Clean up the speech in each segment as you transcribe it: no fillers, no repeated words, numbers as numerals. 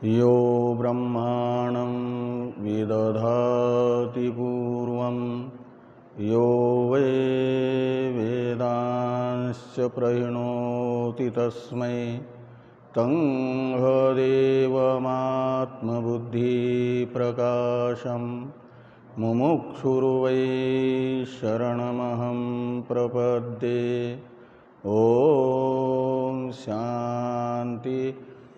यो ब्रह्माणं विदधाति पूर्वं यो वै वेदांश्च प्रहिणोति तस्मै तं देवमात्मबुद्धिप्रकाशं मुमुक्षुर्वै शरणमहं प्रपद्ये। ॐ शान्ति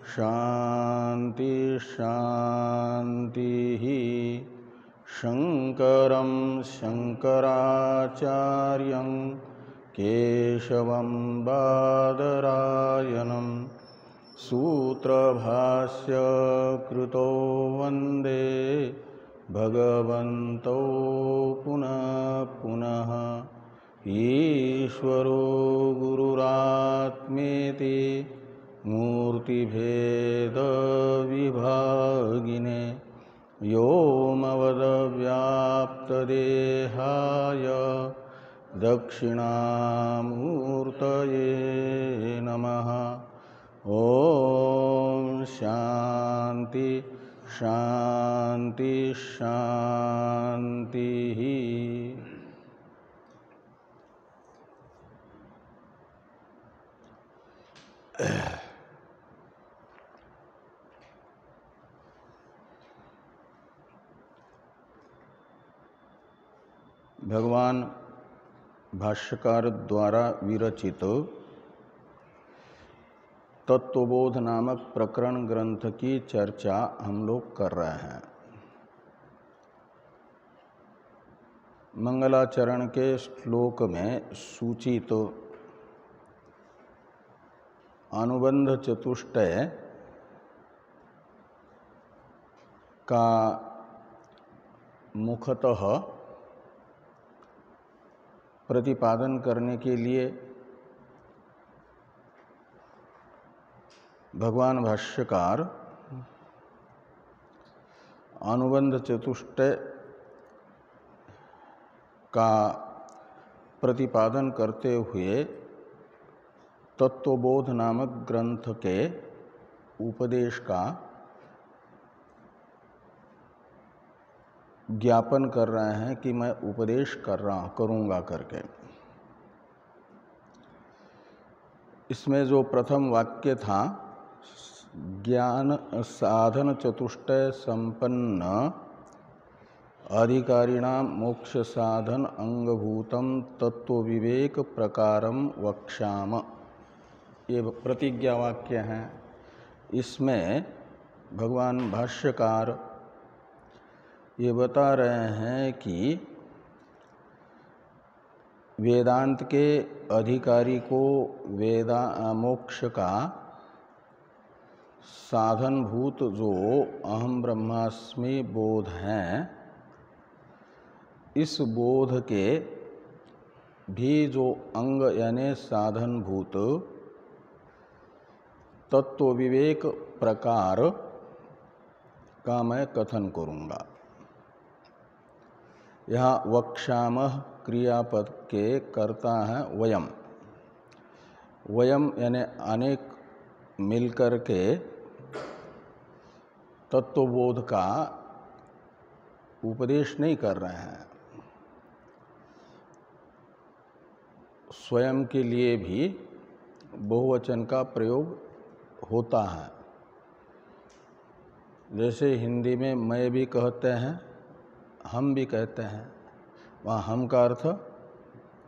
शान्ति शान्तिः। शङ्करं शङ्कराचार्यं केशवं बादरायणं सूत्रभाष्य कृतो वन्दे भगवन्तौ पुनः पुनः। ईश्वरो गुरुरात्मेति मूर्तिभेदविभागिने व्योमवद्व्याप्तदेहाय दक्षिणामूर्तये नमः। ॐ शान्ति शान्ति शान्तिः। भगवान भाष्यकार द्वारा विरचित तत्वबोध नामक प्रकरण ग्रंथ की चर्चा हम लोग कर रहे हैं। मंगलाचरण के श्लोक में सूचित अनुबंध चतुष्टय का मुखतः प्रतिपादन करने के लिए भगवान भाष्यकार अनुबंध चतुष्टय का प्रतिपादन करते हुए तत्वबोध नामक ग्रंथ के उपदेश का ज्ञापन कर रहे हैं कि मैं उपदेश करूंगा करके। इसमें जो प्रथम वाक्य था, ज्ञान साधन चतुष्टय संपन्न अधिकारिणाम मोक्ष साधन अंगभूतम तत्व विवेक प्रकारम वक्ष्याम, ये प्रतिज्ञा वाक्य हैं। इसमें भगवान भाष्यकार ये बता रहे हैं कि वेदांत के अधिकारी को मोक्ष का साधनभूत जो अहम ब्रह्मास्मि बोध हैं, इस बोध के भी जो अंग यानी साधनभूत तत्व विवेक प्रकार का मैं कथन करूंगा। यहाँ वक्ष्यामः क्रियापद के कर्ता हैं वयम। वयम यानी अनेक मिलकर के तत्वबोध का उपदेश नहीं कर रहे हैं। स्वयं के लिए भी बहुवचन का प्रयोग होता है। जैसे हिंदी में मैं भी कहते हैं, हम भी कहते हैं। वहाँ हम का अर्थ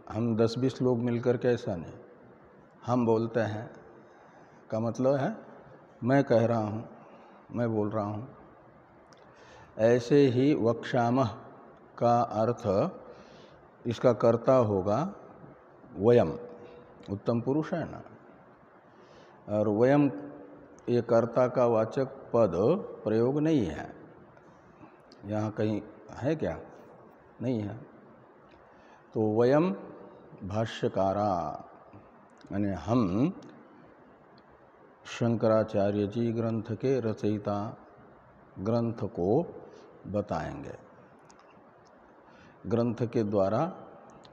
हम 10-20 लोग मिलकर के ऐसा नहीं, हम बोलते हैं का मतलब है मैं कह रहा हूँ, मैं बोल रहा हूँ। ऐसे ही वक्ष्यामः का अर्थ इसका कर्ता होगा वयम, उत्तम पुरुष है ना। और वयम ये कर्ता का वाचक पद प्रयोग नहीं है, यहाँ कहीं है क्या? नहीं है। तो वयम भाष्यकारा यानी हम शंकराचार्य जी ग्रंथ के रचयिता ग्रंथ को बताएंगे। ग्रंथ के द्वारा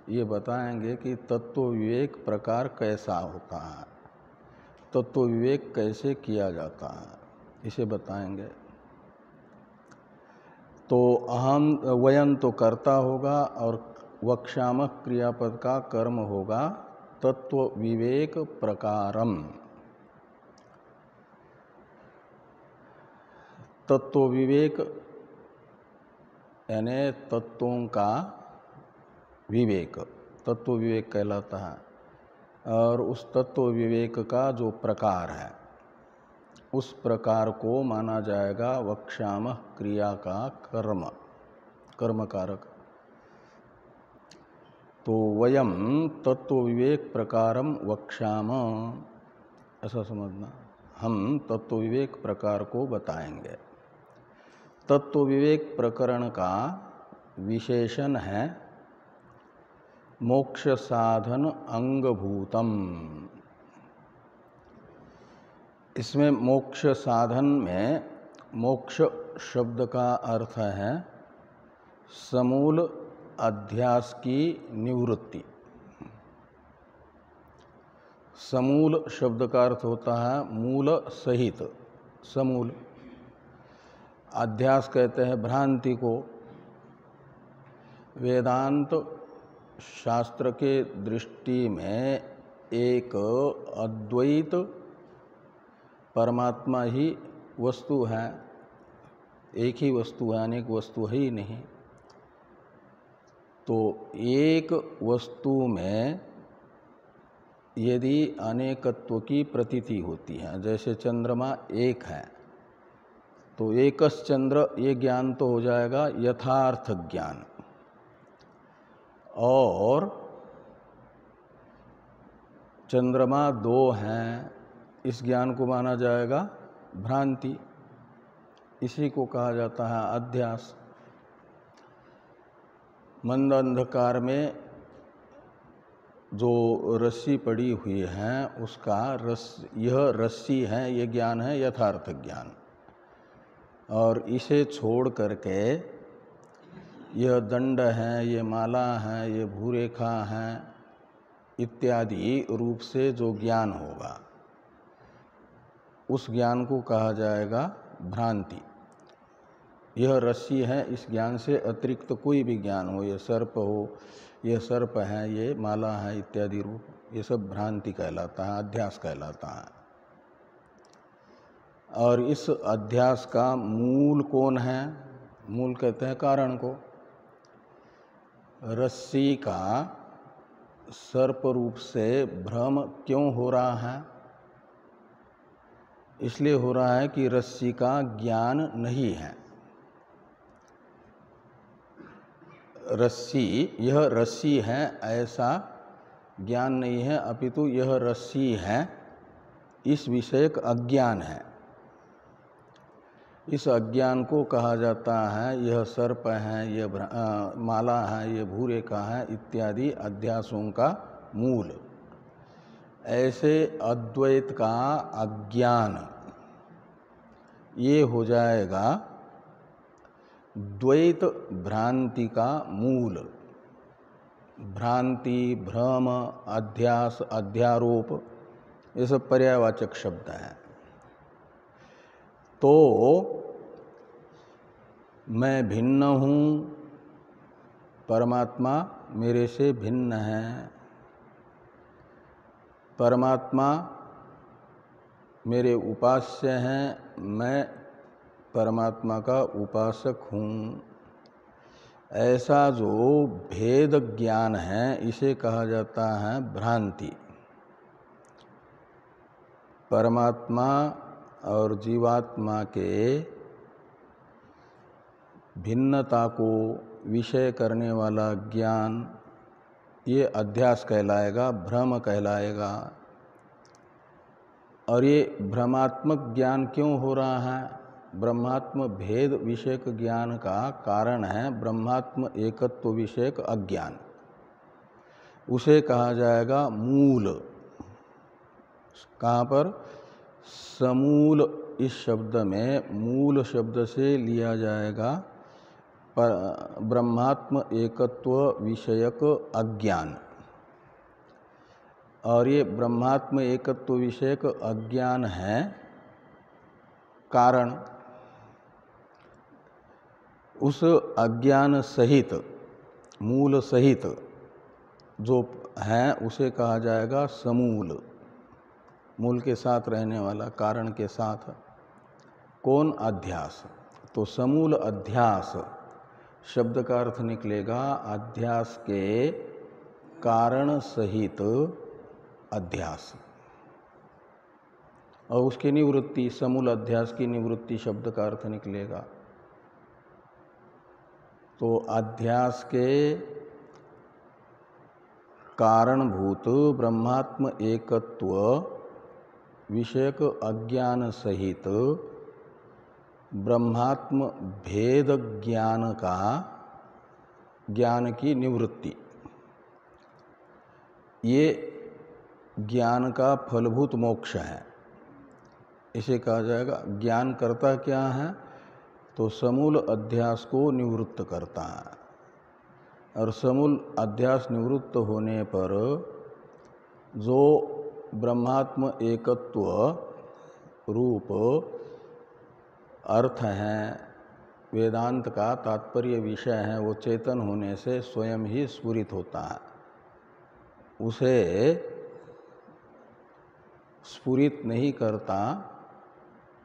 ये बताएंगे कि तत्व विवेक प्रकार कैसा होता है, तत्व विवेक कैसे किया जाता है। इसे बताएंगे। तो अहम वयं तो कर्ता होगा और वक्ष्यामः क्रियापद का कर्म होगा तत्व विवेक प्रकारम। तत्व विवेक यानी तत्वों का विवेक, तत्व विवेक कहलाता है। और उस तत्व विवेक का जो प्रकार है उस प्रकार को माना जाएगा वक्ष्यामः क्रिया का कर्म, कर्म कारक। तो वयम तत्व विवेक प्रकारम वक्ष्यामः, ऐसा समझना, हम तत्व विवेक प्रकार को बताएंगे। तत्व विवेक प्रकरण का विशेषण है मोक्ष साधन अंगभूतम। इसमें मोक्ष साधन में मोक्ष शब्द का अर्थ है समूल अध्यास की निवृत्ति। समूल शब्द का अर्थ होता है मूल सहित, समूल। अध्यास कहते हैं भ्रांति को। वेदांत शास्त्र के दृष्टि में एक अद्वैत परमात्मा ही वस्तु है, एक ही वस्तु है, अनेक वस्तु है ही नहीं। तो एक वस्तु में यदि अनेकत्व की प्रतीति होती है, जैसे चंद्रमा एक है तो एकस चंद्र, ये ज्ञान तो हो जाएगा यथार्थ ज्ञान। और चंद्रमा दो हैं, इस ज्ञान को माना जाएगा भ्रांति। इसी को कहा जाता है अध्यास। मंद अंधकार में जो रस्सी पड़ी हुई है उसका यह रस्सी है, ये ज्ञान है यथार्थ ज्ञान। और इसे छोड़ करके यह दंड है, ये माला है, ये भूरेखा है इत्यादि रूप से जो ज्ञान होगा उस ज्ञान को कहा जाएगा भ्रांति। यह रस्सी है, इस ज्ञान से अतिरिक्त कोई भी ज्ञान हो, ये सर्प हो, ये सर्प है, ये माला है इत्यादि रूप, ये सब भ्रांति कहलाता है, अध्यास कहलाता है। और इस अध्यास का मूल कौन है? मूल कहते हैं कारण को। रस्सी का सर्प रूप से भ्रम क्यों हो रहा है? इसलिए हो रहा है कि रस्सी का ज्ञान नहीं है। रस्सी, यह रस्सी है ऐसा ज्ञान नहीं है, अपितु यह रस्सी है इस विषय का अज्ञान है। इस अज्ञान को कहा जाता है यह सर्प है, ये माला है, ये भूरेखा है इत्यादि अध्यासों का मूल। ऐसे अद्वैत का अज्ञान ये हो जाएगा द्वैत भ्रांति का मूल। भ्रांति, भ्रम, अध्यास, अध्यारोप, ये सब पर्यायवाचक शब्द हैं। तो मैं भिन्न हूँ, परमात्मा मेरे से भिन्न है, परमात्मा मेरे उपास्य हैं, मैं परमात्मा का उपासक हूँ, ऐसा जो भेद ज्ञान है इसे कहा जाता है भ्रांति। परमात्मा और जीवात्मा के भिन्नता को विषय करने वाला ज्ञान ये अध्यास कहलाएगा, भ्रम कहलाएगा। और ये भ्रमात्मक ज्ञान क्यों हो रहा है? ब्रह्मात्म भेद विषयक ज्ञान का कारण है ब्रह्मात्म एकत्व विषयक अज्ञान। उसे कहा जाएगा मूल। कहाँ पर? समूल इस शब्द में मूल शब्द से लिया जाएगा ब्रह्मात्म एकत्व विषयक अज्ञान। और ये ब्रह्मात्म एकत्व विषयक अज्ञान है कारण उस अज्ञान सहित, मूल सहित जो है उसे कहा जाएगा समूल। मूल के साथ रहने वाला, कारण के साथ। कौन? अध्यास। तो समूल अध्यास शब्द का अर्थ निकलेगा अध्यास के कारण सहित अध्यास, और उसकी निवृत्ति, समूल अध्यास की निवृत्ति शब्द का अर्थ निकलेगा। तो अध्यास के कारणभूत ब्रह्मात्म एकत्व विषयक अज्ञान सहित ब्रह्मात्म भेद ज्ञान की निवृत्ति, ये ज्ञान का फलभूत मोक्ष है। इसे कहा जाएगा। ज्ञान करता क्या है? तो समूल अध्यास को निवृत्त करता है, और समूल अध्यास निवृत्त होने पर जो ब्रह्मात्म एकत्व रूप अर्थ है, वेदांत का तात्पर्य विषय है, वो चेतन होने से स्वयं ही स्फुरित होता है। उसे स्फुरित नहीं करता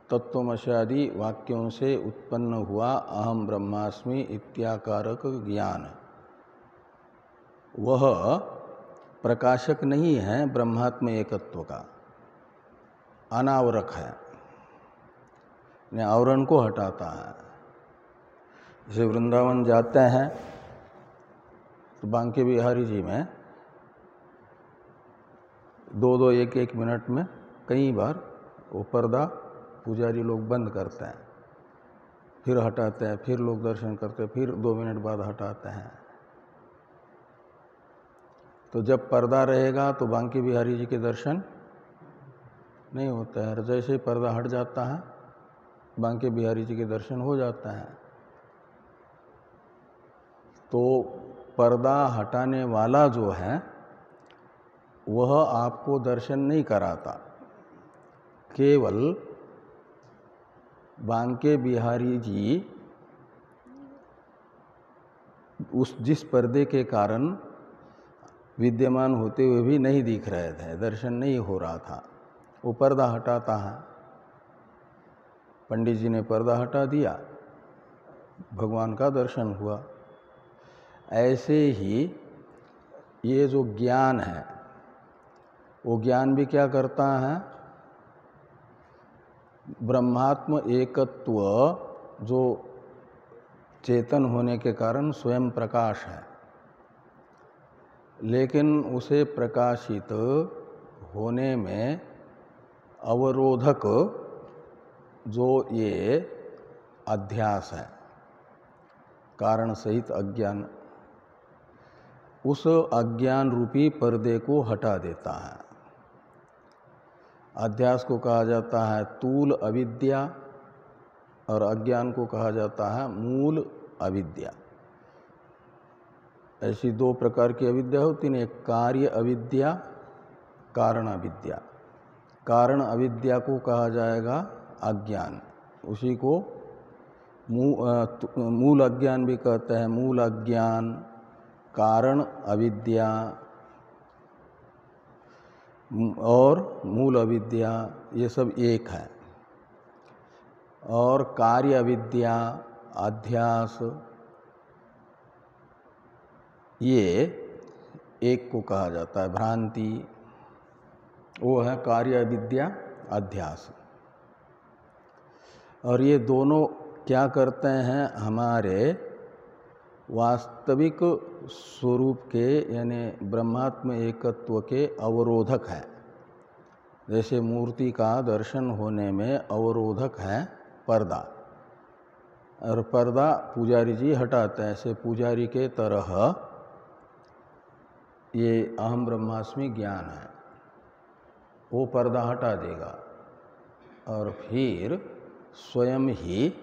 तत्वमस्यादि वाक्यों से उत्पन्न हुआ अहम ब्रह्मास्मि इत्याकारक ज्ञान। वह प्रकाशक नहीं है ब्रह्मात्म एकत्व का, अनावरक है, आवरण को हटाता है। जैसे वृंदावन जाते हैं तो बांके बिहारी जी में 2-2, 1-1 मिनट में कई बार वो पर्दा पुजारी लोग बंद करते हैं, फिर हटाते हैं, फिर लोग दर्शन करते हैं, फिर 2 मिनट बाद हटाते हैं। तो जब पर्दा रहेगा तो बांके बिहारी जी के दर्शन नहीं होते हैं। जैसे ही पर्दा हट जाता है बांके बिहारी जी के दर्शन हो जाता है। तो पर्दा हटाने वाला जो है वह आपको दर्शन नहीं कराता, केवल बांके बिहारी जी उस जिस पर्दे के कारण विद्यमान होते हुए भी नहीं दिख रहे थे, दर्शन नहीं हो रहा था, वो पर्दा हटाता है। पंडित जी ने पर्दा हटा दिया, भगवान का दर्शन हुआ। ऐसे ही ये जो ज्ञान है, वो ज्ञान भी क्या करता है? ब्रह्मात्म एकत्व जो चेतन होने के कारण स्वयं प्रकाश है, लेकिन उसे प्रकाशित होने में अवरोधक जो ये अध्यास है, कारण सहित अज्ञान, उस अज्ञान रूपी पर्दे को हटा देता है। अध्यास को कहा जाता है तूल अविद्या, और अज्ञान को कहा जाता है मूल अविद्या। ऐसी 2 प्रकार की अविद्या होती है, एक कार्य अविद्या, कारण अविद्या। कारण अविद्या को कहा जाएगा अज्ञान, उसी को मूल अज्ञान भी कहते हैं। मूल अज्ञान, कारण अविद्या और मूल अविद्या ये सब एक है। और कार्य अविद्या, अध्यास, ये एक को कहा जाता है भ्रांति, वो है कार्य अविद्या, अध्यास। और ये दोनों क्या करते हैं? हमारे वास्तविक स्वरूप के यानी ब्रह्मात्म एकत्व के अवरोधक है। जैसे मूर्ति का दर्शन होने में अवरोधक है पर्दा, और पर्दा पुजारी जी हटाते हैं। ऐसे पुजारी के तरह ये अहम ब्रह्मास्मि ज्ञान है, वो पर्दा हटा देगा और फिर स्वयं ही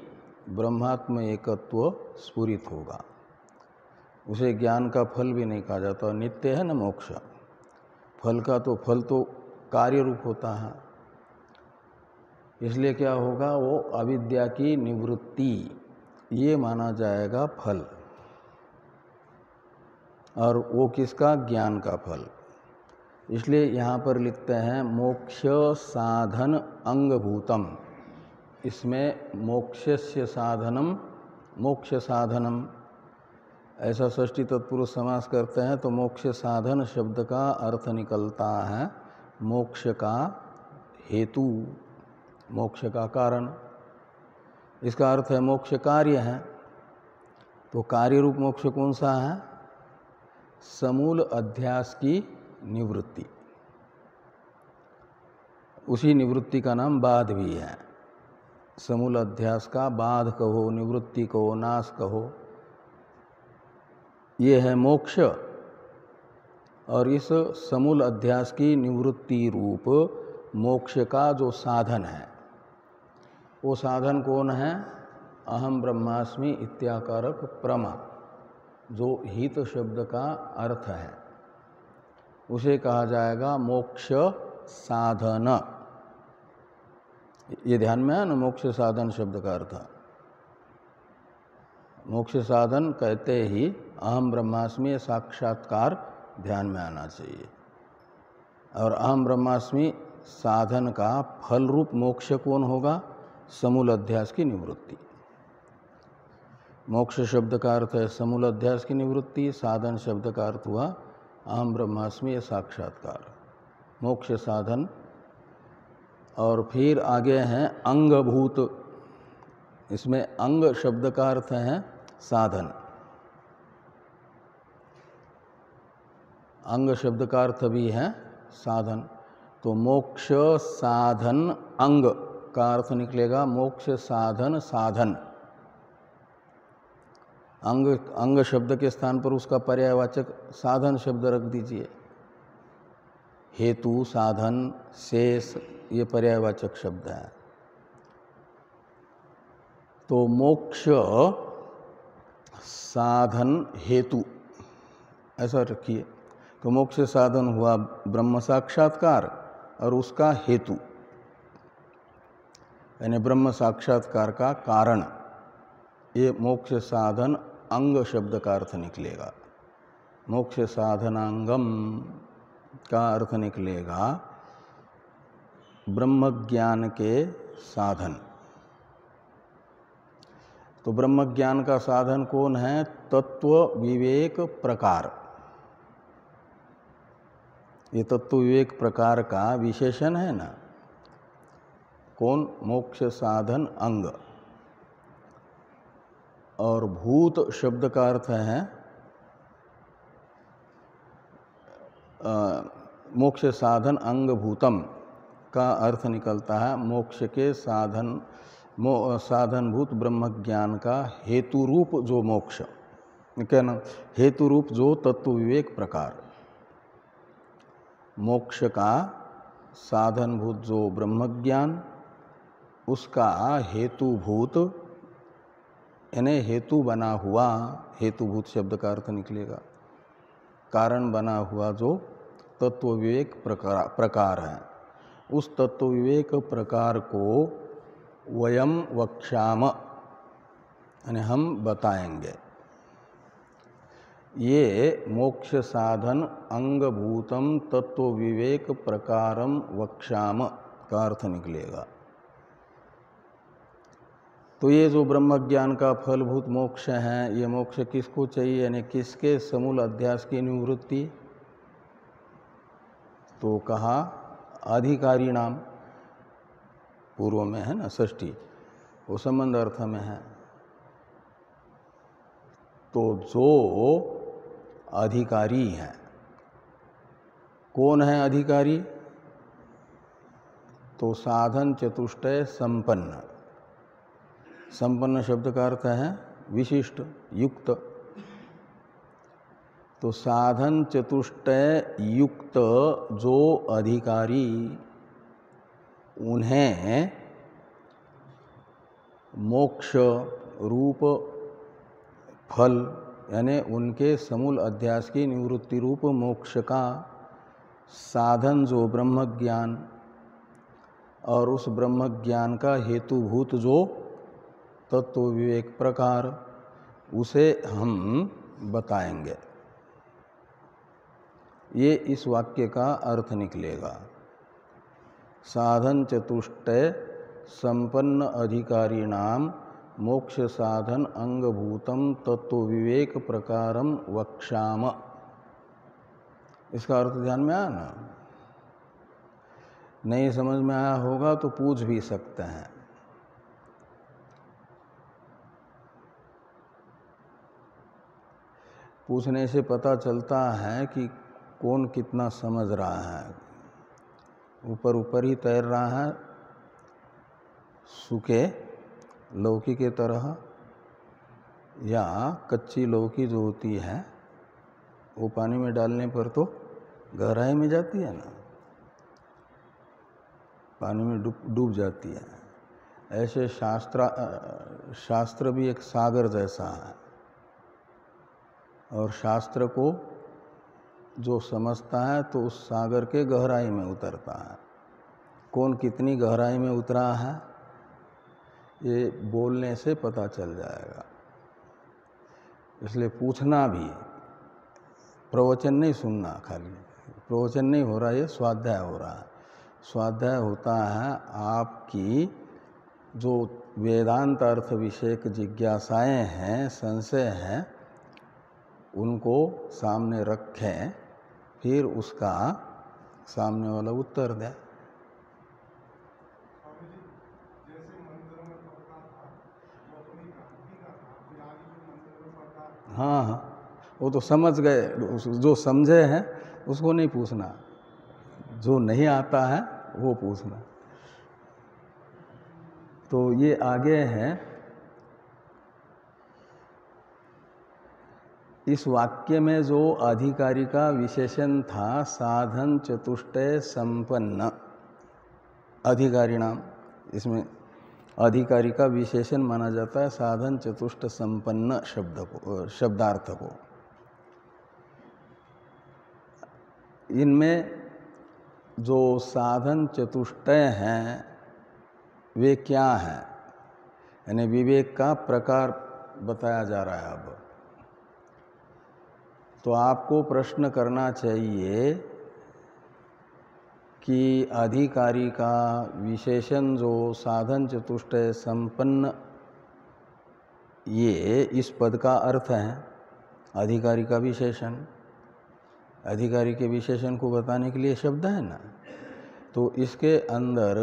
ब्रह्मात्म एकत्व स्फुरित होगा। उसे ज्ञान का फल भी नहीं कहा जाता। नित्य है न मोक्ष, फल तो कार्य रूप होता है। इसलिए क्या होगा, वो अविद्या की निवृत्ति ये माना जाएगा फल, और वो किसका, ज्ञान का फल। इसलिए यहाँ पर लिखते हैं मोक्ष साधन अंगभूतम। इसमें मोक्षस्य साधनम मोक्ष साधनम ऐसा षष्ठी तत्पुरुष समास करते हैं तो मोक्ष साधन शब्द का अर्थ निकलता है मोक्ष का हेतु, मोक्ष का कारण। इसका अर्थ है मोक्ष कार्य है। तो कार्य रूप मोक्ष कौन सा है, समूल अध्यास की निवृत्ति। उसी निवृत्ति का नाम बाध भी है। समूल अध्यास का बाध कहो, निवृत्ति कहो, नाश कहो, ये है मोक्ष। और इस समूल अध्यास की निवृत्ति रूप मोक्ष का जो साधन है, वो साधन कौन है, अहम ब्रह्मास्मि इत्याकारक प्रमा, जो हित शब्द का अर्थ है, उसे कहा जाएगा मोक्ष साधन। ये ध्यान में है ना, मोक्ष साधन शब्द का अर्थ। मोक्ष साधन कहते ही अहम ब्रह्मास्मि साक्षात्कार ध्यान में आना चाहिए। और अहम ब्रह्मास्मि साधन का फल रूप मोक्ष कौन होगा, समूल अध्यास की निवृत्ति। मोक्ष शब्द का अर्थ है समूल अध्यास की निवृत्ति, साधन शब्द का अर्थ हुआ अहम ब्रह्मास्मि साक्षात्कार, मोक्ष साधन। और फिर आगे हैं अंगभूत। इसमें अंग शब्द का अर्थ है साधन। अंग शब्द का अर्थ भी है साधन। तो मोक्ष साधन अंग का अर्थ निकलेगा मोक्ष साधन साधन। अंग शब्द के स्थान पर उसका पर्यायवाचक साधन शब्द रख दीजिए। हेतु, साधन, शेष, ये पर्यायवाचक शब्द है। तो मोक्ष साधन हेतु ऐसा रखिए। तो मोक्ष साधन हुआ ब्रह्म साक्षात्कार और उसका हेतु यानी ब्रह्म साक्षात्कार का कारण, ये मोक्ष साधन अंग शब्द का अर्थ निकलेगा। मोक्ष साधनांगम का अर्थ निकलेगा ब्रह्म ज्ञान के साधन। तो ब्रह्म ज्ञान का साधन कौन है, तत्व विवेक प्रकार। ये तत्व विवेक प्रकार का विशेषण है ना, कौन, मोक्ष साधन अंग। और भूत शब्द का अर्थ है मोक्ष साधन अंग भूतम का अर्थ निकलता है मोक्ष के साधन, साधनभूत ब्रह्म ज्ञान का हेतु रूप जो मोक्ष, क्या ना, हेतु रूप जो तत्व विवेक प्रकार। मोक्ष का साधनभूत जो ब्रह्म ज्ञान, उसका हेतुभूत यानी हेतु बना हुआ, हेतुभूत शब्द का अर्थ निकलेगा कारण बना हुआ जो तत्व विवेक प्रकार है। उस तत्व विवेक प्रकार को वयम वक्ष्याम यानी हम बताएंगे। ये मोक्ष साधन अंगभूतम तत्व विवेक प्रकारम वक्ष्याम का अर्थ निकलेगा। तो ये जो ब्रह्म ज्ञान का फलभूत मोक्ष है, ये मोक्ष किसको चाहिए, यानी किसके समूल अध्यास की निवृत्ति। तो कहा अधिकारी नाम, पूर्व में है ना षष्ठी, वो संबंध अर्थ में है। तो जो अधिकारी है, कौन है अधिकारी, तो साधन चतुष्टय संपन्न। संपन्न शब्द का अर्थ है विशिष्ट, युक्त। तो साधन चतुष्टय युक्त जो अधिकारी, उन्हें मोक्ष रूप फल यानी उनके समूल अध्यास की निवृत्ति रूप मोक्ष का साधन जो ब्रह्म ज्ञान, और उस ब्रह्म ज्ञान का हेतुभूत जो तत्व विवेक प्रकार, उसे हम बताएंगे। ये इस वाक्य का अर्थ निकलेगा। साधन चतुष्टय संपन्न अधिकारी नाम मोक्ष साधन अंगभूतम तत्व विवेक प्रकारम वक्ष्याम। इसका अर्थ ध्यान में आया ना? नहीं समझ में आया होगा तो पूछ भी सकते हैं। पूछने से पता चलता है कि कौन कितना समझ रहा है। ऊपर ऊपर ही तैर रहा है, सूखे लौकी के तरह, या कच्ची लौकी जो होती है वो पानी में डालने पर तो गहराई में जाती है ना, पानी में डूब जाती है। ऐसे शास्त्र भी एक सागर जैसा है, और शास्त्र को जो समझता है तो उस सागर के गहराई में उतरता है। कौन कितनी गहराई में उतरा है ये बोलने से पता चल जाएगा। इसलिए पूछना भी, प्रवचन नहीं सुनना, खाली प्रवचन नहीं हो रहा, ये स्वाध्याय हो रहा है। स्वाध्याय होता है आपकी जो वेदांत अर्थ विषयक जिज्ञासाएं हैं, संशय हैं, उनको सामने रखें, फिर उसका सामने वाला उत्तर दे। हाँ हाँ, वो तो समझ गए। जो समझे हैं उसको नहीं पूछना, जो नहीं आता है वो पूछना। तो ये आगे है। इस वाक्य में जो अधिकारी का विशेषण था, साधन चतुष्टय संपन्न अधिकारी नाम, इसमें अधिकारी का विशेषण माना जाता है साधन चतुष्ट संपन्न शब्दार्थ को। इनमें जो साधन चतुष्टय हैं वे क्या हैं, यानी विवेक का प्रकार बताया जा रहा है। अब तो आपको प्रश्न करना चाहिए कि अधिकारी का विशेषण जो साधन चतुष्टय संपन्न, ये इस पद का अर्थ है। अधिकारी का विशेषण, अधिकारी के विशेषण को बताने के लिए शब्द है ना, तो इसके अंदर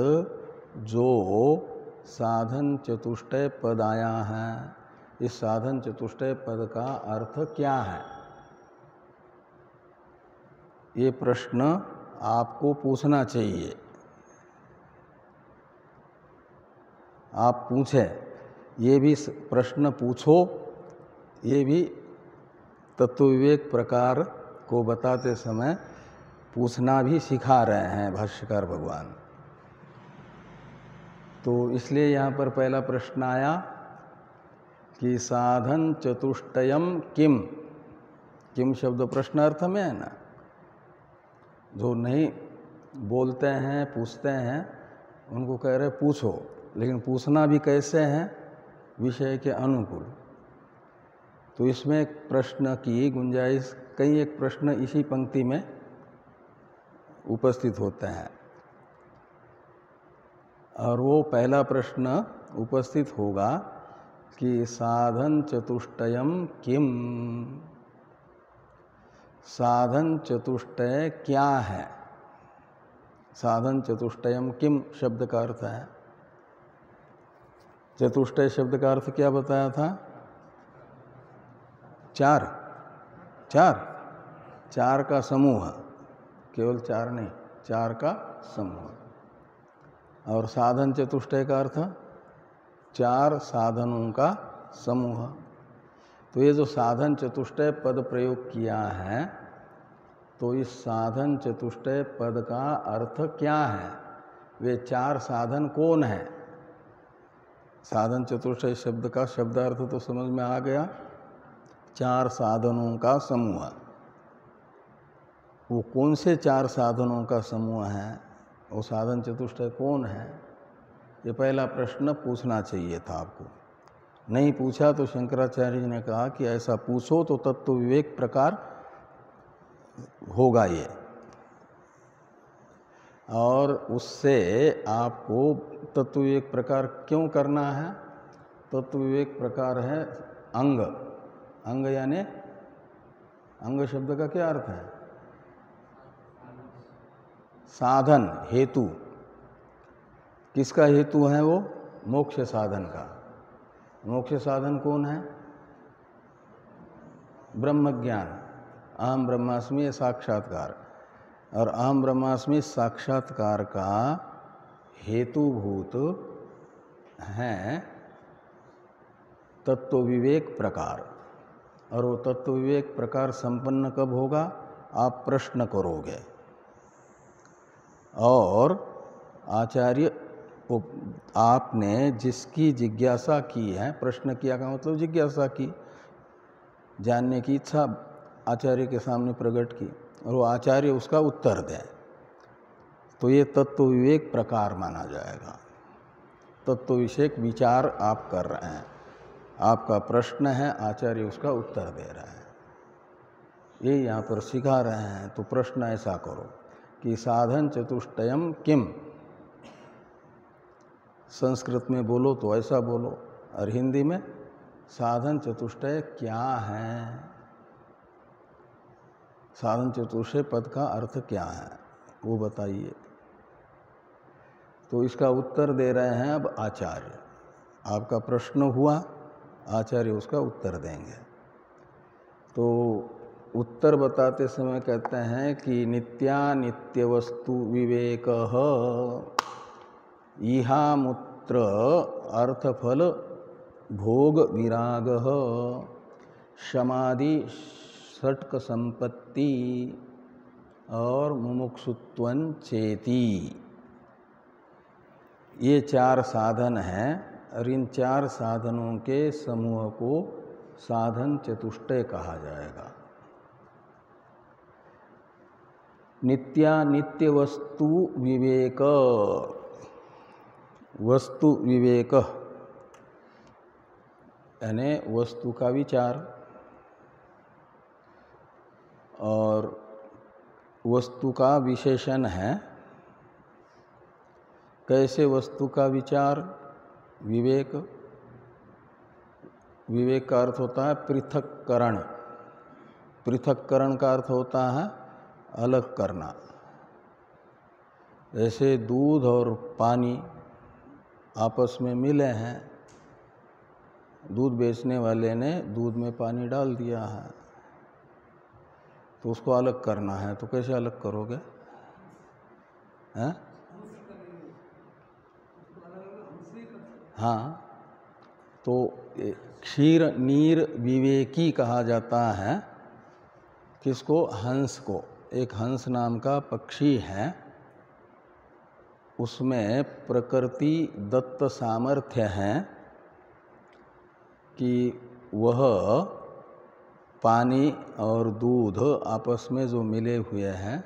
जो साधन चतुष्टय पद आया है, इस साधन चतुष्टय पद का अर्थ क्या है, ये प्रश्न आपको पूछना चाहिए। आप पूछें, ये भी प्रश्न पूछो। ये भी तत्व विवेक प्रकार को बताते समय पूछना भी सिखा रहे हैं भाष्यकार भगवान। तो इसलिए यहाँ पर पहला प्रश्न आया कि साधन चतुष्टयम किम। किम शब्द प्रश्नार्थ में है ना। जो नहीं बोलते हैं, पूछते हैं, उनको कह रहे पूछो, लेकिन पूछना भी कैसे है, विषय के अनुकूल। तो इसमें एक प्रश्न की गुंजाइश, कई एक प्रश्न इसी पंक्ति में उपस्थित होते हैं। और वो पहला प्रश्न उपस्थित होगा कि साधन चतुष्टयम किम, साधन चतुष्टय क्या है। साधन चतुष्टयम किम शब्द का अर्थ है, चतुष्टय शब्द का अर्थ क्या बताया था? चार, चार का समूह, केवल चार नहीं, चार का समूह। और साधन चतुष्टय का अर्थ चार साधनों का समूह। तो ये जो साधन चतुष्टय पद प्रयोग किया है, तो इस साधन चतुष्टय पद का अर्थ क्या है, वे चार साधन कौन है। साधन चतुष्टय शब्द का शब्दार्थ तो समझ में आ गया, चार साधनों का समूह। वो कौन से चार साधनों का समूह है, वो साधन चतुष्टय कौन है, ये पहला प्रश्न पूछना चाहिए था आपको। नहीं पूछा तो शंकराचार्य जी ने कहा कि ऐसा पूछो तो तत्व विवेक प्रकार होगा ये, और उससे आपको तत्व विवेक प्रकार क्यों करना है। तत्व विवेक प्रकार है अंग। अंग यानी अंग शब्द का क्या अर्थ है? साधन, हेतु। किसका हेतु है वो? मोक्ष साधन का। मोक्ष साधन कौन है? ब्रह्म ज्ञान। अहम ब्रह्मास्मि ये साक्षात्कार, और अहम ब्रह्मास्मि साक्षात्कार का हेतुभूत है तत्व विवेक प्रकार। और वो तत्व विवेक प्रकार संपन्न कब होगा? आप प्रश्न करोगे, और आचार्य आपने जिसकी जिज्ञासा की है, प्रश्न किया का मतलब जिज्ञासा की, जानने की इच्छा आचार्य के सामने प्रकट की, और वो आचार्य उसका उत्तर दे, तो ये तत्व विवेक प्रकार माना जाएगा। तत्व विषयक विचार आप कर रहे हैं, आपका प्रश्न है, आचार्य उसका उत्तर दे रहा है, ये यहाँ पर सिखा रहे हैं। तो प्रश्न ऐसा करो कि साधन चतुष्टयम किम। संस्कृत में बोलो तो ऐसा बोलो, और हिंदी में साधन चतुष्टय क्या है, साधन चतुष्टय पद का अर्थ क्या है वो बताइए। तो इसका उत्तर दे रहे हैं अब आचार्य। आपका प्रश्न हुआ, आचार्य उसका उत्तर देंगे। तो उत्तर बताते समय कहते हैं कि नित्यानित्य वस्तु विवेकः इहामुत्र अर्थफल भोग विरागः समाधि षट्क संपत्ति और मुमुक्षुत्वं चेति। ये चार साधन हैं, और इन चार साधनों के समूह को साधन चतुष्टय कहा जाएगा। नित्यानित्य वस्तु विवेक, वस्तु विवेक यानी वस्तु का विचार, और वस्तु का विशेषण है। कैसे वस्तु का विचार? विवेक। विवेक का अर्थ होता है पृथक्करण। पृथक्करण का अर्थ होता है अलग करना। जैसे दूध और पानी आपस में मिले हैं, दूध बेचने वाले ने दूध में पानी डाल दिया है, तो उसको अलग करना है, तो कैसे अलग करोगे? हैं? हाँ, तो क्षीर नीर विवेकी कहा जाता है किसको? हंस को। एक हंस नाम का पक्षी है, उसमें प्रकृति दत्त सामर्थ्य है कि वह पानी और दूध आपस में जो मिले हुए हैं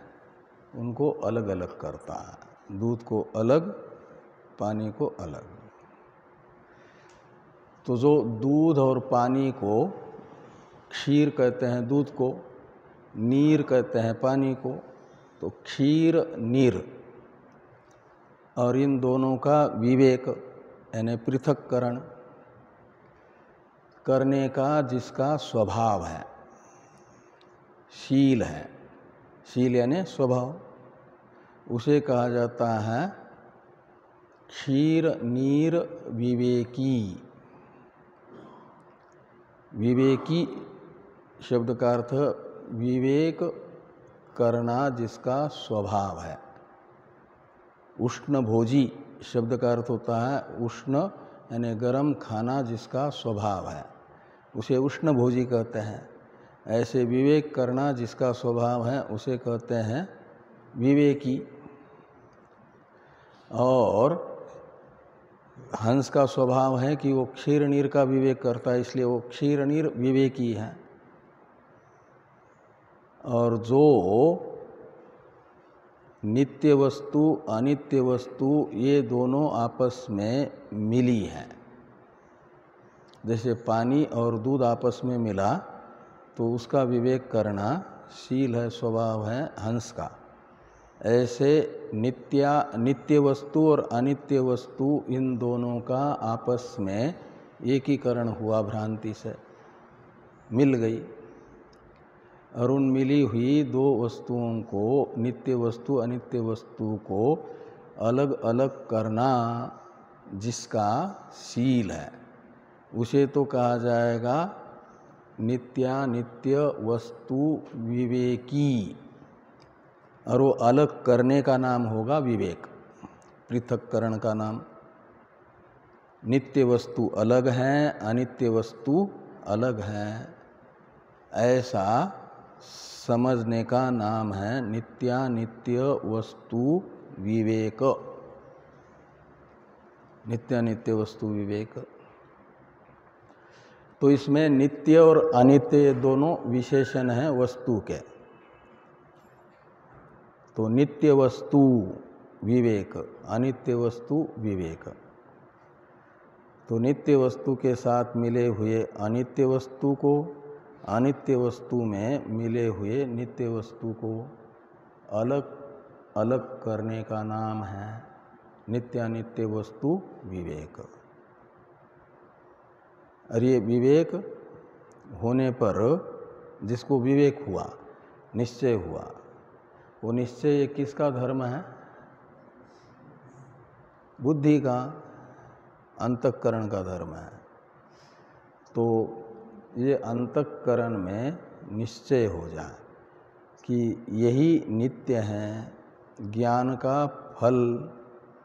उनको अलग अलग करता है, दूध को अलग, पानी को अलग। तो जो दूध और पानी को क्षीर कहते हैं, दूध को नीर कहते हैं, पानी को, तो क्षीर नीर, और इन दोनों का विवेक यानी पृथक्करण करने का जिसका स्वभाव है, शील है, शील यानी स्वभाव, उसे कहा जाता है क्षीर नीर विवेकी। विवेकी शब्द का अर्थ विवेक करना जिसका स्वभाव है। उष्ण भोजी शब्द का अर्थ होता है उष्ण यानी गर्म खाना जिसका स्वभाव है, उसे उष्ण भोजी कहते हैं। ऐसे विवेक करना जिसका स्वभाव है उसे कहते हैं विवेकी। और हंस का स्वभाव है कि वो क्षीर नीर का विवेक करता है, इसलिए वो क्षीर नीर विवेकी है। और जो नित्य वस्तु अनित्य वस्तु ये दोनों आपस में मिली है। जैसे पानी और दूध आपस में मिला तो उसका विवेक करना शील है, स्वभाव है हंस का। ऐसे नित्य वस्तु और अनित्य वस्तु इन दोनों का आपस में एकीकरण हुआ, भ्रांति से मिल गई। और उन मिली हुई दो वस्तुओं को, नित्य वस्तु अनित्य वस्तु को अलग अलग करना जिसका शील है उसे तो कहा जाएगा नित्यानित्य वस्तु विवेकी। और वो अलग करने का नाम होगा विवेक, पृथक्करण का नाम। नित्य वस्तु अलग है, अनित्य वस्तु अलग है, ऐसा समझने का नाम है नित्यानित्य वस्तु विवेक। नित्यानित्य वस्तु विवेक। तो इसमें नित्य और अनित्य दोनों विशेषण हैं वस्तु के। तो नित्य वस्तु विवेक, अनित्य वस्तु विवेक। तो नित्य वस्तु के साथ मिले हुए अनित्य वस्तु को, अनित्य वस्तु में मिले हुए नित्य वस्तु को अलग अलग करने का नाम है नित्यानित्य वस्तु विवेक। और ये विवेक होने पर जिसको विवेक हुआ, निश्चय हुआ, वो निश्चय किसका धर्म है? बुद्धि का, अंतःकरण का धर्म है। तो ये अंतःकरण में निश्चय हो जाए कि यही नित्य है, ज्ञान का फल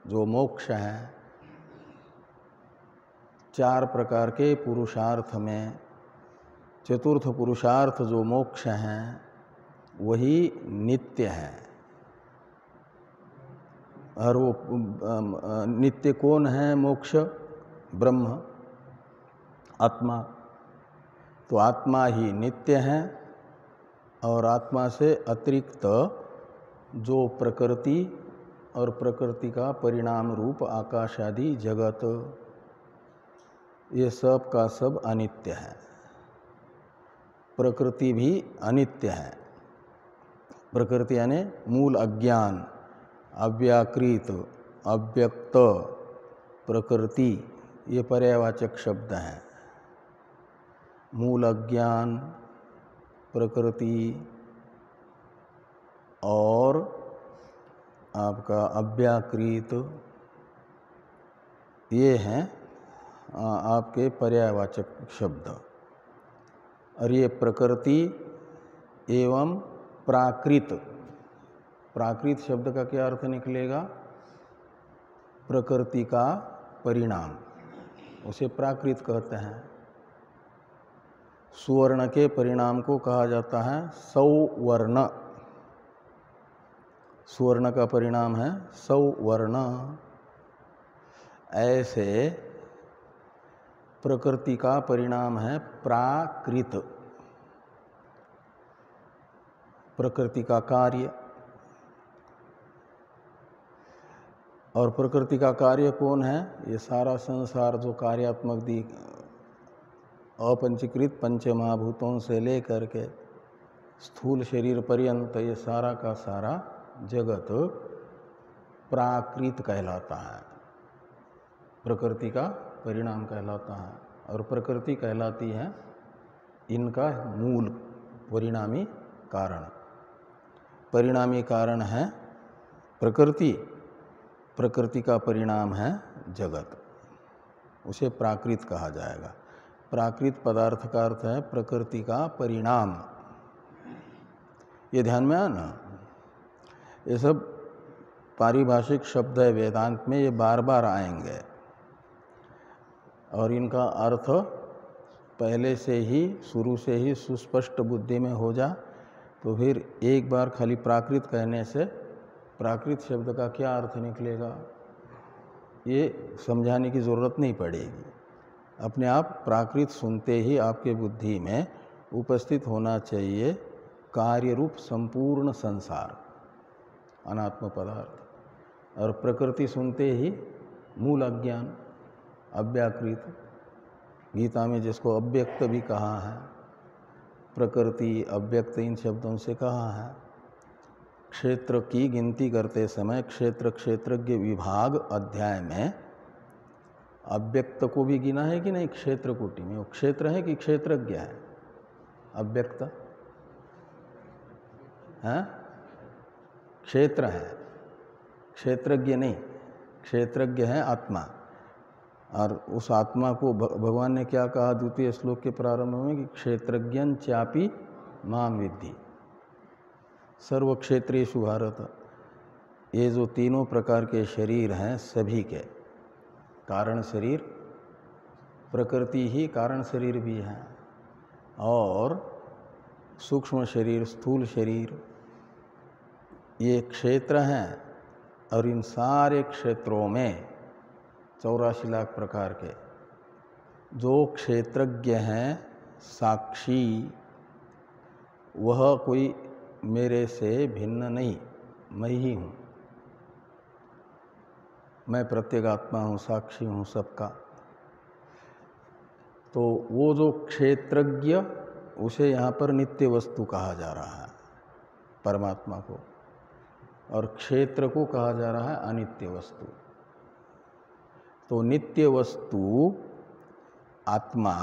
जो मोक्ष है, चार प्रकार के पुरुषार्थ में चतुर्थ पुरुषार्थ जो मोक्ष है वही नित्य है। और वो नित्य कौन है? मोक्ष, ब्रह्म, आत्मा। तो आत्मा ही नित्य है और आत्मा से अतिरिक्त जो प्रकृति और प्रकृति का परिणाम रूप आकाश आदि जगत, ये सब का सब अनित्य है। प्रकृति भी अनित्य है। प्रकृति यानी मूल अज्ञान, अव्याकृत, अव्यक्त प्रकृति, ये पर्यायवाचक शब्द हैं। मूल अज्ञान, प्रकृति और आपका अव्याकृत, ये हैं आपके पर्यायवाचक शब्द। और ये प्रकृति एवं प्राकृत, प्राकृत शब्द का क्या अर्थ निकलेगा? प्रकृति का परिणाम, उसे प्राकृत कहते हैं। सुवर्ण के परिणाम को कहा जाता है सौवर्ण। सुवर्ण का परिणाम है सौवर्ण। ऐसे प्रकृति का परिणाम है प्राकृत, प्रकृति का कार्य। और प्रकृति का कार्य कौन है? ये सारा संसार जो कार्यात्मक अपंचीकृत पंच महाभूतों से लेकर के स्थूल शरीर पर्यंत ये सारा का सारा जगत प्राकृत कहलाता है, प्रकृति का परिणाम कहलाता है। और प्रकृति कहलाती है इनका मूल परिणामी कारण। परिणामी कारण है प्रकृति, प्रकृति का परिणाम है जगत, उसे प्राकृत कहा जाएगा। प्राकृत पदार्थ का अर्थ है प्रकृति का परिणाम। ये ध्यान में आया ना? ये सब पारिभाषिक शब्द है वेदांत में, ये बार बार आएंगे और इनका अर्थ पहले से ही, शुरू से ही सुस्पष्ट बुद्धि में हो जा तो फिर एक बार खाली प्राकृत कहने से प्राकृत शब्द का क्या अर्थ निकलेगा ये समझाने की ज़रूरत नहीं पड़ेगी। अपने आप प्राकृत सुनते ही आपके बुद्धि में उपस्थित होना चाहिए कार्य रूप संपूर्ण संसार। अनात्म पदार्थ। और प्रकृति सुनते ही मूल अज्ञान, अव्याकृत, गीता में जिसको अव्यक्त भी कहा है, प्रकृति अव्यक्त इन शब्दों से कहा है। क्षेत्र की गिनती करते समय क्षेत्र क्षेत्रज्ञ विभाग अध्याय में अव्यक्त को भी गिना है कि नहीं? क्षेत्र कोटि में वो क्षेत्र है कि क्षेत्रज्ञ है? अव्यक्त है, क्षेत्र है, क्षेत्रज्ञ नहीं। क्षेत्रज्ञ है आत्मा। और उस आत्मा को भगवान ने क्या कहा द्वितीय श्लोक के प्रारंभ में कि क्षेत्रज्ञं चापि माम विद्धि सर्व क्षेत्रेषु भारत। ये जो तीनों प्रकार के शरीर हैं सभी के कारण शरीर, प्रकृति ही कारण शरीर भी है, और सूक्ष्म शरीर, स्थूल शरीर, ये क्षेत्र हैं। और इन सारे क्षेत्रों में 84 लाख प्रकार के जो क्षेत्रज्ञ हैं साक्षी, वह कोई मेरे से भिन्न नहीं, मैं ही हूँ। मैं प्रत्येगात्मा हूँ, साक्षी हूँ सबका। तो वो जो क्षेत्रज्ञ, उसे यहाँ पर नित्य वस्तु कहा जा रहा है परमात्मा को, और क्षेत्र को कहा जा रहा है अनित्य वस्तु। तो नित्य वस्तु आत्मा,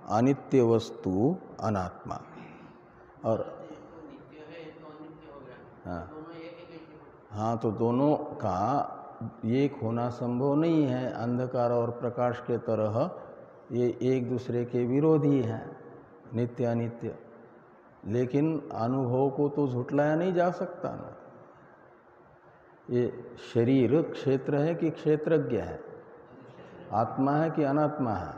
अनित्य वस्तु अनात्मा। और हाँ, तो दोनों का एक होना संभव नहीं है। अंधकार और प्रकाश के तरह ये एक दूसरे के विरोधी हैं, नित्य अनित्य। लेकिन अनुभव को तो झुटलाया नहीं जा सकता ना। ये शरीर क्षेत्र है कि क्षेत्रज्ञ है? आत्मा है कि अनात्मा है?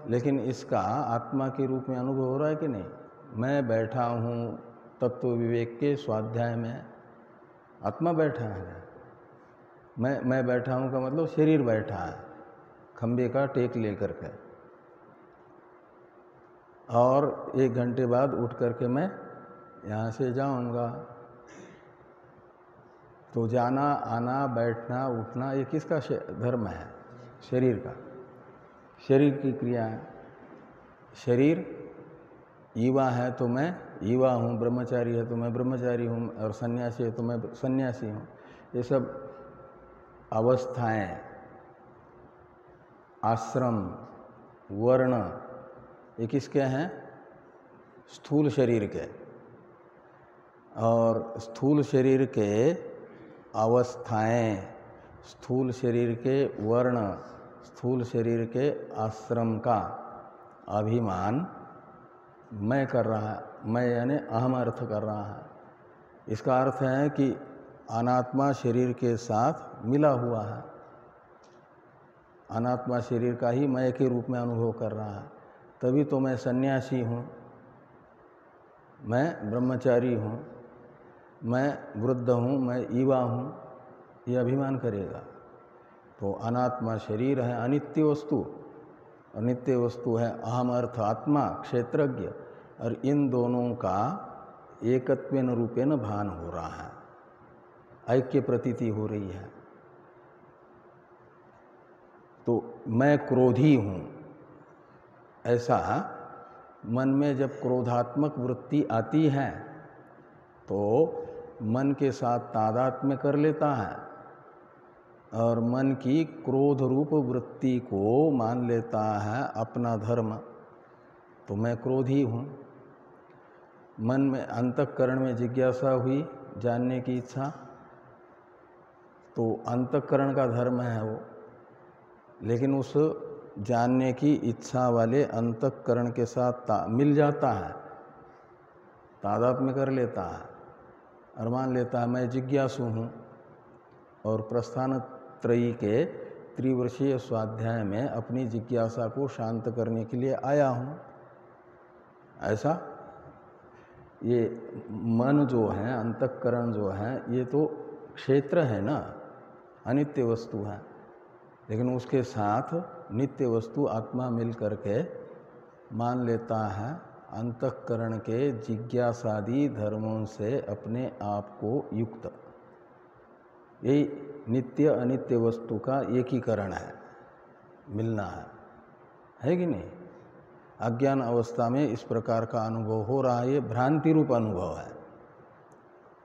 लेकिन इसका आत्मा के रूप में अनुभव हो रहा है कि नहीं? मैं बैठा हूँ तत्व विवेक के स्वाध्याय में, आत्मा बैठा है। मैं बैठा हूँ का मतलब शरीर बैठा है खंबे का टेक लेकर के, और 1 घंटे बाद उठ करके मैं यहाँ से जाऊँगा। तो जाना, आना, बैठना, उठना, ये किसका धर्म है? शरीर का, शरीर की क्रिया है। शरीर युवा है तो मैं युवा हूँ, ब्रह्मचारी है तो मैं ब्रह्मचारी हूँ, और सन्यासी है तो मैं सन्यासी हूँ। ये सब अवस्थाएं, आश्रम, वर्ण, ये किसके हैं? स्थूल शरीर के। और स्थूल शरीर के अवस्थाएं, स्थूल शरीर के वर्ण, स्थूल शरीर के आश्रम का अभिमान मैं कर रहा है। मैं यानी अहम अर्थ कर रहा है। इसका अर्थ है कि अनात्मा शरीर के साथ मिला हुआ है, अनात्मा शरीर का ही मैं के रूप में अनुभव कर रहा है। तभी तो मैं सन्यासी हूँ, मैं ब्रह्मचारी हूँ, मैं वृद्ध हूँ, मैं युवा हूँ, ये अभिमान करेगा। तो अनात्मा शरीर है अनित्य वस्तु, और नित्य वस्तु है अहम अर्थ आत्मा क्षेत्रज्ञ। और इन दोनों का एकत्वेन रूपेण भान हो रहा है, ऐक्य प्रतीति हो रही है। तो मैं क्रोधी हूँ, ऐसा मन में जब क्रोधात्मक वृत्ति आती है तो मन के साथ तादात्म्य कर लेता है, और मन की क्रोध रूप वृत्ति को मान लेता है अपना धर्म। तो मैं क्रोधी हूँ। मन में, अंतःकरण में जिज्ञासा हुई, जानने की इच्छा, तो अंतःकरण का धर्म है वो। लेकिन उस जानने की इच्छा वाले अंतःकरण के साथ मिल जाता है, तादात्म्य कर लेता है, और मान लेता है मैं जिज्ञासु हूँ, और प्रस्थान त्रयी के त्रिवर्षीय स्वाध्याय में अपनी जिज्ञासा को शांत करने के लिए आया हूँ। ऐसा ये मन जो है, अंतःकरण जो है, ये तो क्षेत्र है ना, अनित्य वस्तु है। लेकिन उसके साथ नित्य वस्तु आत्मा मिल करके मान लेता है अंतःकरण के जिज्ञासादि धर्मों से अपने आप को युक्त, यही नित्य अनित्य वस्तु का एकीकरण है, मिलना है कि नहीं। अज्ञान अवस्था में इस प्रकार का अनुभव हो रहा है, ये भ्रांति रूप अनुभव है,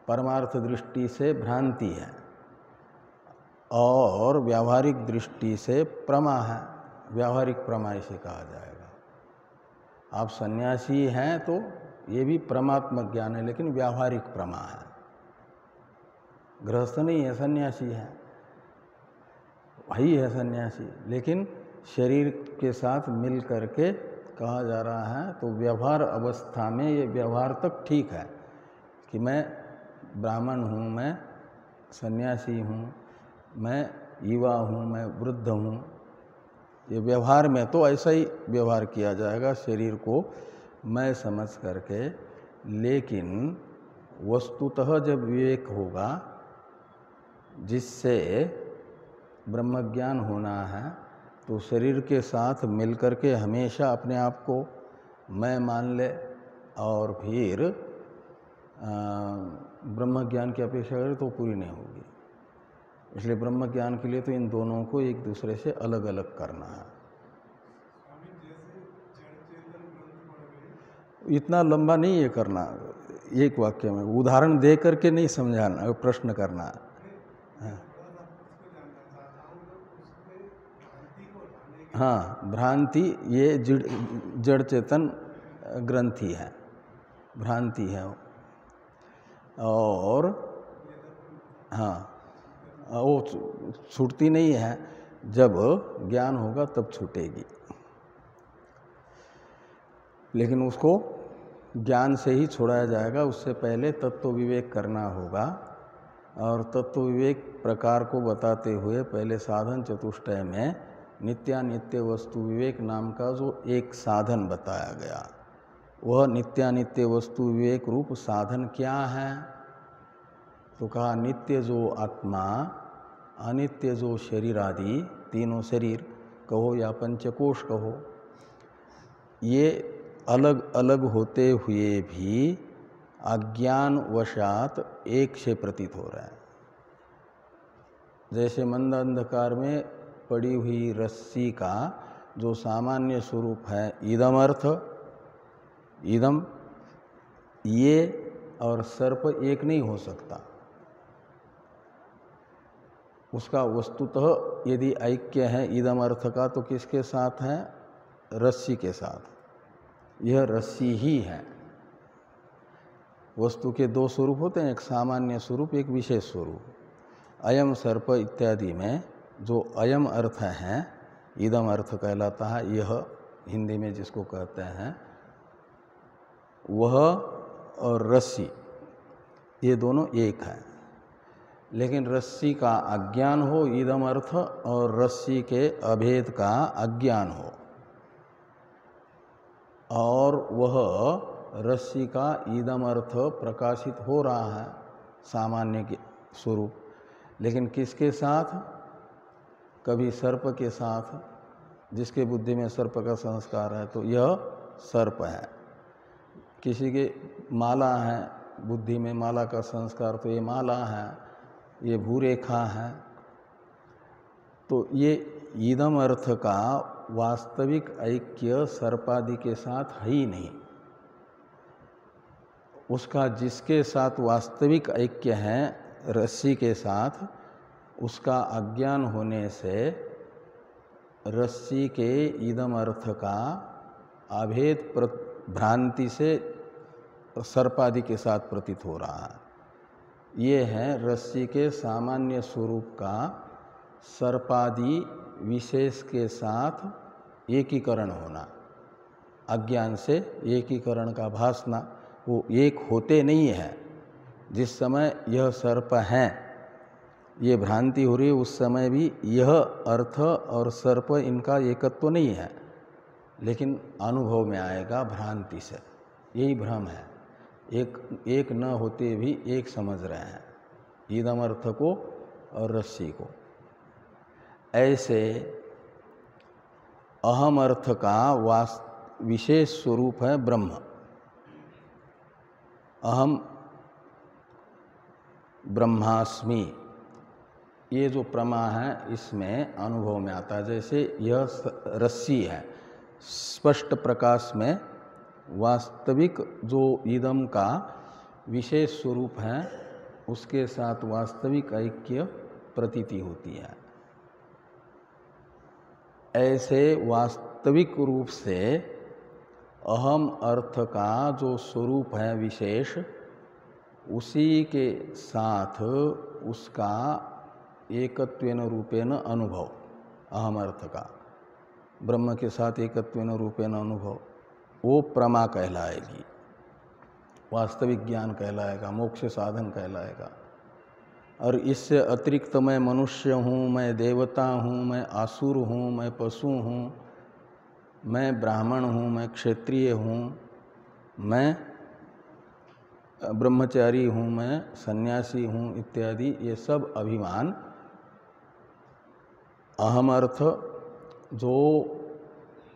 परमार्थ दृष्टि से भ्रांति है और व्यावहारिक दृष्टि से प्रमा है, व्यावहारिक प्रमा इसे कहा जाएगा। आप सन्यासी हैं तो ये भी परमात्मक ज्ञान है, लेकिन व्यावहारिक प्रमा है, गृहस्थ नहीं है, सन्यासी है, वही है सन्यासी, लेकिन शरीर के साथ मिल करके कहा जा रहा है। तो व्यवहार अवस्था में ये व्यवहार तक ठीक है कि मैं ब्राह्मण हूँ, मैं सन्यासी हूँ, मैं युवा हूँ, मैं वृद्ध हूँ, ये व्यवहार में तो ऐसा ही व्यवहार किया जाएगा शरीर को मैं समझ करके। लेकिन वस्तुतः जब विवेक होगा, जिससे ब्रह्मज्ञान होना है, तो शरीर के साथ मिलकर के हमेशा अपने आप को मैं मान ले और फिर ब्रह्मज्ञान की अपेक्षा करे तो पूरी नहीं होगी। इसलिए ब्रह्मज्ञान के लिए तो इन दोनों को एक दूसरे से अलग अलग करना है। इतना लंबा नहीं ये करना, एक वाक्य में उदाहरण दे करके नहीं समझाना, प्रश्न करना है। हाँ, भ्रांति ये जड़ चेतन ग्रंथि है, भ्रांति है। और हाँ, वो छूटती नहीं है, जब ज्ञान होगा तब छूटेगी, लेकिन उसको ज्ञान से ही छोड़ाया जाएगा। उससे पहले तत्व विवेक करना होगा, और तत्व विवेक प्रकार को बताते हुए पहले साधन चतुष्टय में नित्यानित्य वस्तु विवेक नाम का जो एक साधन बताया गया, वह नित्यानित्य वस्तु विवेक रूप साधन क्या है? तो कहा नित्य जो आत्मा, अनित्य जो शरीर आदि तीनों शरीर कहो या पंचकोश कहो, ये अलग अलग होते हुए भी अज्ञान वशात एक से प्रतीत हो रहा है। जैसे मंद अंधकार में पड़ी हुई रस्सी का जो सामान्य स्वरूप है इदम अर्थ, इदम, ये और सर्प एक नहीं हो सकता। उसका वस्तुतः यदि ऐक्य है इदम अर्थ का, तो किसके साथ है? रस्सी के साथ। यह रस्सी ही है। वस्तु के दो स्वरूप होते हैं, एक सामान्य स्वरूप, एक विशेष स्वरूप। अयम सर्प इत्यादि में जो अयम अर्थ है, इदम अर्थ कहलाता है, यह हिंदी में जिसको कहते हैं, वह और रस्सी ये दोनों एक है। लेकिन रस्सी का अज्ञान हो इदम अर्थ, और रस्सी के अभेद का अज्ञान हो, और वह रस्सी का इदम अर्थ प्रकाशित हो रहा है सामान्य के स्वरूप, लेकिन किसके साथ? कभी सर्प के साथ, जिसके बुद्धि में सर्प का संस्कार है तो यह सर्प है। किसी के माला है, बुद्धि में माला का संस्कार, तो ये माला है, ये भूरेखा है। तो ये इदम अर्थ का वास्तविक ऐक्य सर्पादि के साथ है ही नहीं। उसका जिसके साथ वास्तविक ऐक्य है रस्सी के साथ, उसका अज्ञान होने से रस्सी के इदम अर्थ का अभेद भ्रांति से सर्पादि के साथ प्रतीत हो रहा है। ये है रस्सी के सामान्य स्वरूप का सर्पादि विशेष के साथ एकीकरण होना, अज्ञान से एकीकरण का भासना। वो एक होते नहीं है। जिस समय यह सर्प है, ये भ्रांति हो रही है, उस समय भी यह अर्थ और सर्प इनका एकत्व नहीं है, लेकिन अनुभव में आएगा भ्रांति से। यही भ्रम है, एक न होते भी एक समझ रहे हैं इदम अर्थ को और रस्सी को। ऐसे अहम अर्थ का विशेष स्वरूप है ब्रह्म, अहम ब्रह्मास्मि, ये जो प्रमा है इसमें अनुभव में आता है। जैसे यह रस्सी है, स्पष्ट प्रकाश में वास्तविक जो इदम का विशेष स्वरूप है उसके साथ वास्तविक ऐक्य प्रतीति होती है। ऐसे वास्तविक रूप से अहम अर्थ का जो स्वरूप है विशेष, उसी के साथ उसका एकत्वेन रूपेण अनुभव, अहम अर्थ का ब्रह्म के साथ एकत्वेन रूपेण अनुभव, वो प्रमा कहलाएगी, वास्तविक ज्ञान कहलाएगा, मोक्ष साधन कहलाएगा। और इससे अतिरिक्त मैं मनुष्य हूँ, मैं देवता हूँ, मैं आसुर हूँ, मैं पशु हूँ, मैं ब्राह्मण हूँ, मैं क्षत्रिय हूँ, मैं ब्रह्मचारी हूँ, मैं सन्यासी हूँ इत्यादि, ये सब अभिमान अहम अर्थ जो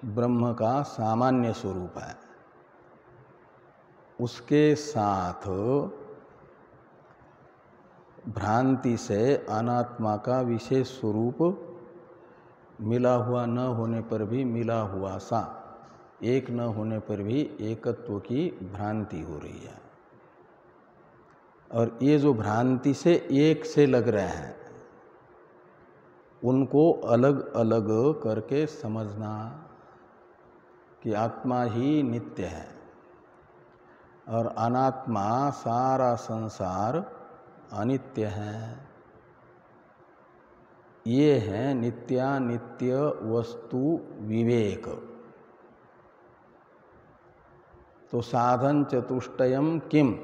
ब्रह्म का सामान्य स्वरूप है उसके साथ भ्रांति से अनात्मा का विशेष स्वरूप मिला हुआ न होने पर भी मिला हुआ सा, एक न होने पर भी एकत्व की भ्रांति हो रही है। और ये जो भ्रांति से एक से लग रहे हैं उनको अलग अलग करके समझना कि आत्मा ही नित्य है और अनात्मा सारा संसार अनित्य है। ये है नित्यानित्य वस्तु विवेक। तो साधन चतुष्टयम किम,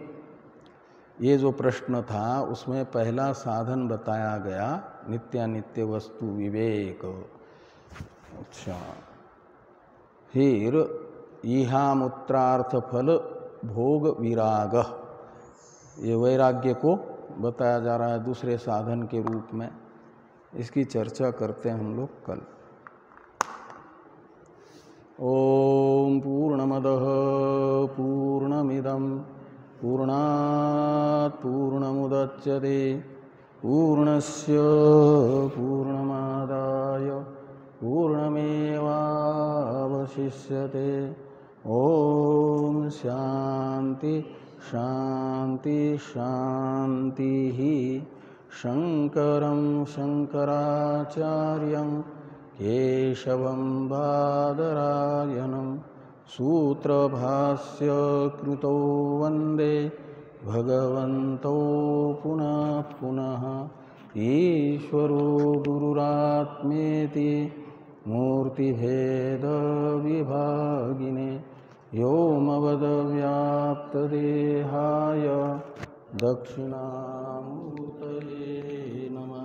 ये जो प्रश्न था उसमें पहला साधन बताया गया नित्यानित्य वस्तु विवेक। अच्छा, फिर इहामुत्रार्थ फल भोग विराग, ये वैराग्य को बताया जा रहा है दूसरे साधन के रूप में। इसकी चर्चा करते हैं हम लोग कल। ओम पूर्णमदः पूर्णमिदं पूर्णात् पूर्णमुदच्यते पूर्णस्य पूर्णमादाय पूर्णमेवावशिष्यते। ओम शांति शांति शांति। शंकरं शंकराचार्यं केशवं बादरायणं सूत्रभाष्य कृतो वंदे भगवन्तो पुनः पुनः। ईश्वरो गुरुरात्मेति मूर्तिभेद विभागिने व्योमवद्व्याप्तदेहाय दक्षिणामूर्तये नमः।